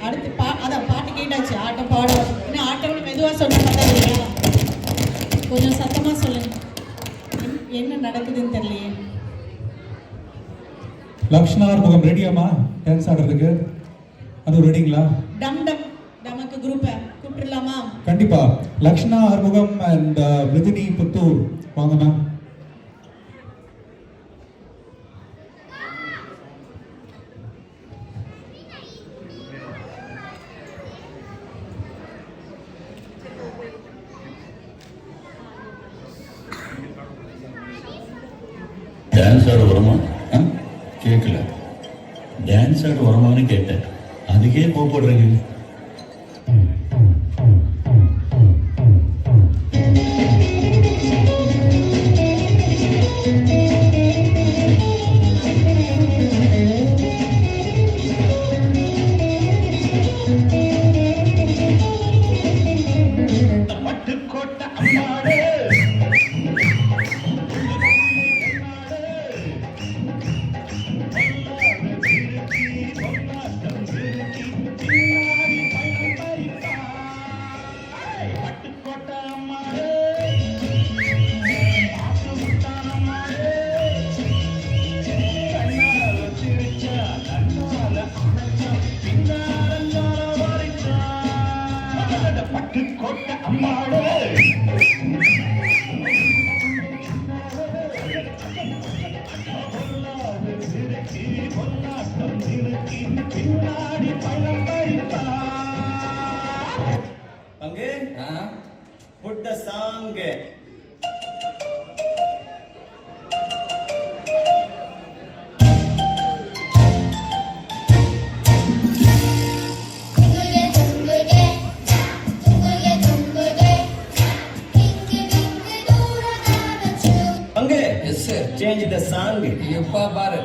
அடுத்து அதான் பாட்டு கேட்டாச்சு, ஆட்டம் பாடுவோம். இன்னும் ஆட்டம்னு மெதுவாக சொன்ன பார்த்தா கொஞ்சம் சத்தமாக சொல்லுங்க, என்ன நடக்குதுன்னு தெரியலையே. லக்ஷ்ணா ஆறுமுகம் ரெடியாமா டான்ஸ் ஆடுறதுக்கு? அது ரெடிங்களா? டம் டம் நமக்கு குரூப்பை கூப்பிட்டுலாமா? கண்டிப்பா. லக்ஷ்ணா ஆறுமுகம் அண்ட் விருதினி புத்தூர் வாங்கம்மா. டான்ஸ் ஆட வருமா? கேட்கல. டான்ஸ் ஆட வருமானு கேட்டேன், அதுக்கே போடுறீங்க. பட்டுக்கோட்டை அம்மாடே பட்டுக்கோட்டை அம்மாடே பின்னாடி பழம் பறித்தா. அங்கே புட்ட சாங்க change the song. எப்பா பாரு.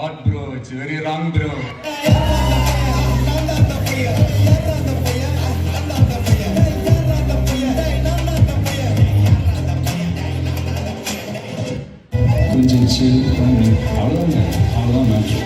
Hot bro, it's very wrong bro. கொஞ்சம் chill பண்ணி அவ்வளோதான் மேட்ச்.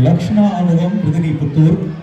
லக்ஷ்ணா ஆறுமுகம் விருதினி புத்தூர்